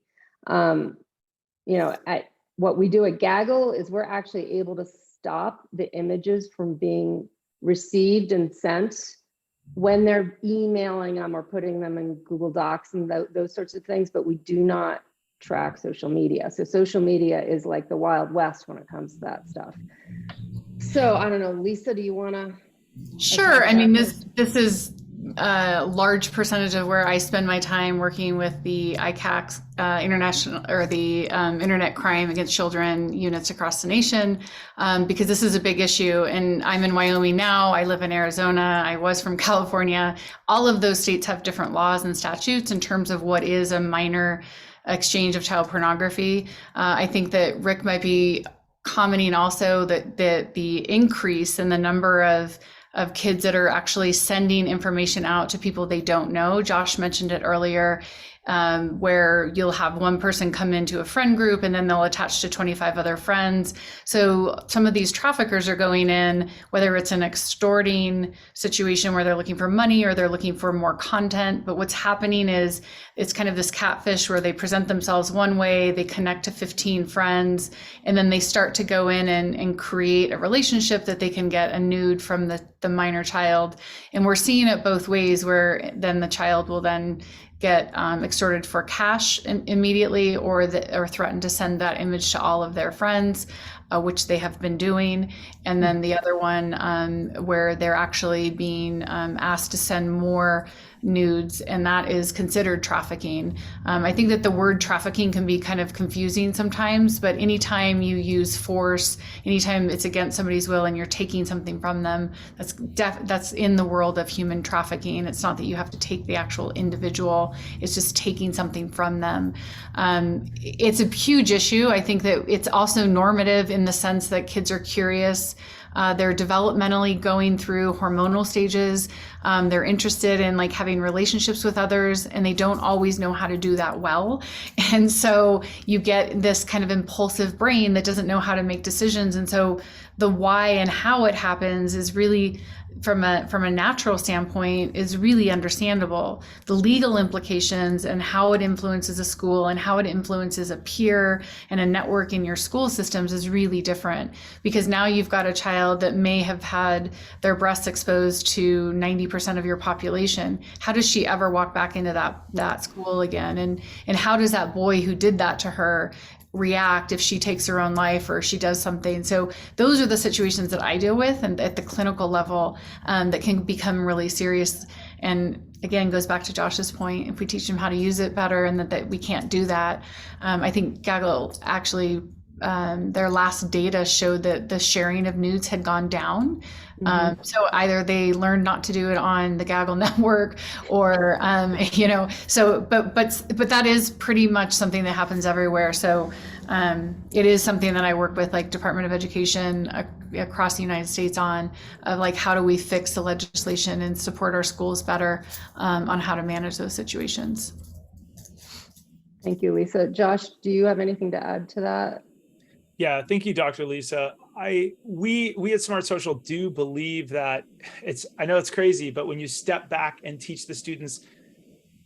What we do at Gaggle is we're actually able to stop the images from being received and sent when they're emailing them or putting them in Google Docs and those sorts of things, but we do not track social media. So social media is like the Wild West when it comes to that stuff. So I don't know, Lisa, do you want to? Sure. I mean, this is a large percentage of where I spend my time working with the ICAC international, or the Internet Crime Against Children units across the nation, because this is a big issue. And I'm in Wyoming now. I live in Arizona. I was from California. All of those states have different laws and statutes in terms of what is a minor exchange of child pornography. I think that Rick might be commenting also that the increase in the number of of kids that are actually sending information out to people they don't know. Josh mentioned it earlier, where you'll have one person come into a friend group and then they'll attach to 25 other friends. So some of these traffickers are going in, whether it's an extorting situation where they're looking for money or they're looking for more content. But what's happening is it's kind of this catfish where they present themselves one way, they connect to 15 friends, and then they start to go in and create a relationship that they can get a nude from the minor child. And we're seeing it both ways, where then the child will then get extorted for cash immediately, or threaten to send that image to all of their friends, which they have been doing. And then the other one where they're actually being asked to send more nudes, and that is considered trafficking. I think that the word trafficking can be kind of confusing sometimes, but anytime you use force, anytime it's against somebody's will and you're taking something from them, that's in the world of human trafficking. It's not that you have to take the actual individual, it's just taking something from them. It's a huge issue. I think that it's also normative in the sense that kids are curious. They're developmentally going through hormonal stages. They're interested in like having relationships with others, and they don't always know how to do that well. And so you get this kind of impulsive brain that doesn't know how to make decisions. And so the why and how it happens is really, from a natural standpoint, is really understandable. The legal implications and how it influences a school and how it influences a peer and a network in your school systems is really different, because now you've got a child that may have had their breasts exposed to 90% of your population. How does she ever walk back into that school again? And how does that boy who did that to her react if she takes her own life or she does something? So those are the situations that I deal with, and at the clinical level, that can become really serious. And again, goes back to Josh's point, if we teach them how to use it better, and that we can't do that. I think Gaggle actually, their last data showed that the sharing of nudes had gone down. So either they learned not to do it on the Gaggle network, or so but that is pretty much something that happens everywhere. So it is something that I work with, like Department of Education across the United States on, of like, how do we fix the legislation and support our schools better on how to manage those situations. Thank you, Lisa. Josh, do you have anything to add to that? Yeah, thank you, Dr. Lisa. We at Smart Social do believe that I know it's crazy, but when you step back and teach the students,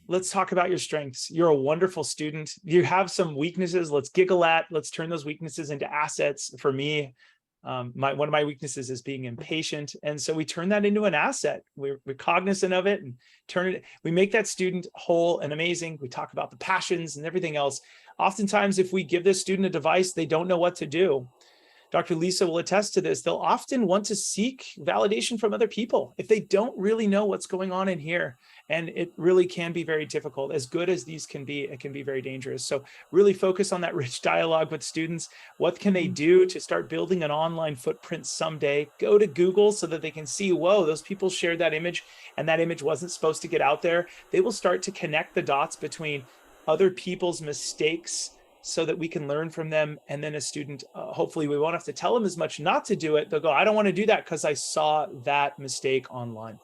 let's talk about your strengths. You're a wonderful student. You have some weaknesses. Let's giggle at, let's turn those weaknesses into assets. For me, one of my weaknesses is being impatient. And so we turn that into an asset. We're cognizant of it and we make that student whole and amazing. We talk about the passions and everything else. Oftentimes, if we give this student a device, they don't know what to do. Dr. Lisa will attest to this. They'll often want to seek validation from other people if they don't really know what's going on in here. And it really can be very difficult. As good as these can be, it can be very dangerous. So really focus on that rich dialogue with students. What can they do to start building an online footprint someday? Go to Google so that they can see, whoa, those people shared that image and that image wasn't supposed to get out there. They will start to connect the dots between other people's mistakes so that we can learn from them. And then a student, hopefully we won't have to tell them as much not to do it. They'll go, I don't want to do that because I saw that mistake online.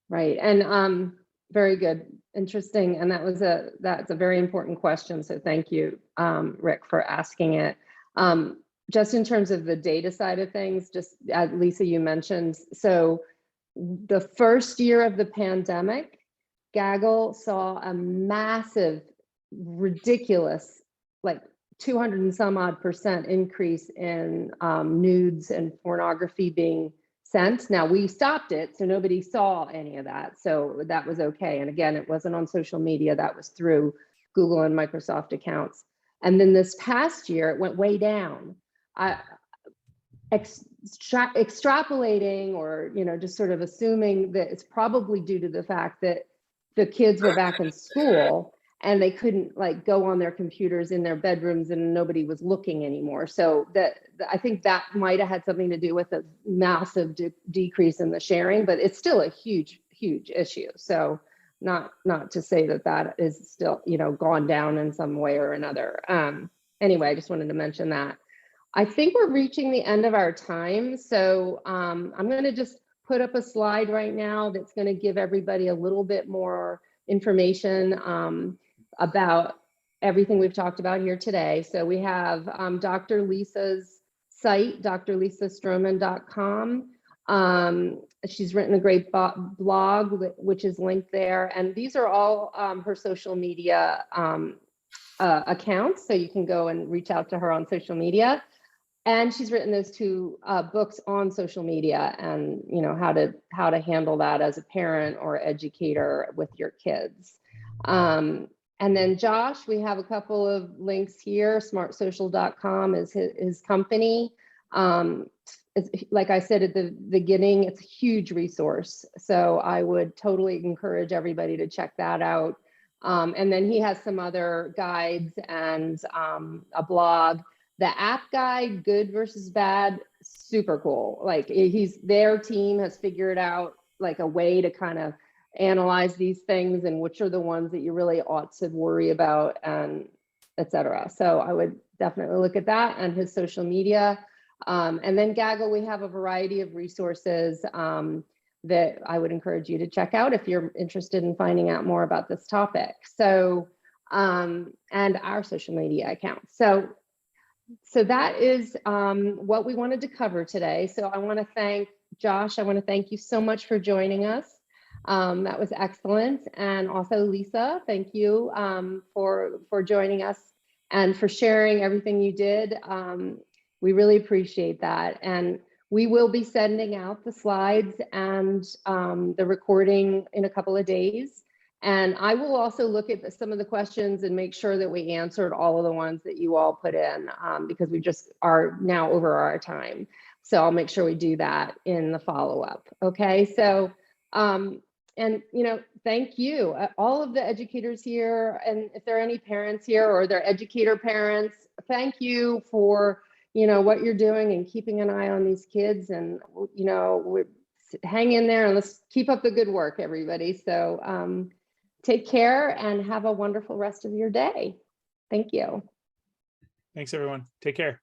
Right. And very good. Interesting. And that's a very important question. So thank you, Rick, for asking it. Just in terms of the data side of things, just as Lisa, you mentioned, so the first year of the pandemic, Gaggle saw a massive, ridiculous, like 200 and some odd % increase in nudes and pornography being sent. Now we stopped it, so nobody saw any of that. So that was okay. And again, it wasn't on social media, that was through Google and Microsoft accounts. And then this past year, it went way down. Extrapolating, or just sort of assuming that it's probably due to the fact that the kids were back in school and they couldn't like go on their computers in their bedrooms and nobody was looking anymore. So I think that might have had something to do with a massive decrease in the sharing, but it's still a huge, huge issue. So not to say that is still, gone down in some way or another. Anyway, I just wanted to mention that. I think we're reaching the end of our time. So I'm going to just put up a slide right now that's going to give everybody a little bit more information about everything we've talked about here today. So we have Dr. Lisa's site, drlisastroman.com. She's written a great blog, which is linked there. And these are all her social media accounts. So you can go and reach out to her on social media. And she's written those 2 books on social media and, you know, how to handle that as a parent or educator with your kids. And then Josh, we have a couple of links here. Smartsocial.com is his company. Like I said at the beginning, it's a huge resource. So I would totally encourage everybody to check that out. And then he has some other guides and a blog. The app guide, good versus bad, super cool. Like their team has figured out like a way to kind of analyze these things and which are the ones that you really ought to worry about, and et cetera. So I would definitely look at that and his social media. And then Gaggle, we have a variety of resources that I would encourage you to check out if you're interested in finding out more about this topic. So, and our social media accounts. So that is what we wanted to cover today. So I want to thank Josh. I want to thank you so much for joining us. That was excellent. And also Lisa, thank you for joining us and for sharing everything you did. We really appreciate that. And we will be sending out the slides and the recording in a couple of days. And I will also look at some of the questions and make sure that we answered all of the ones that you all put in because we just are now over our time. So I'll make sure we do that in the follow-up. Okay, so, and you know, thank you, all of the educators here. And if there are any parents here or they're educator parents, thank you for, you know, what you're doing and keeping an eye on these kids. And, you know, hang in there and let's keep up the good work, everybody. So, take care and have a wonderful rest of your day. Thank you. Thanks, everyone. Take care.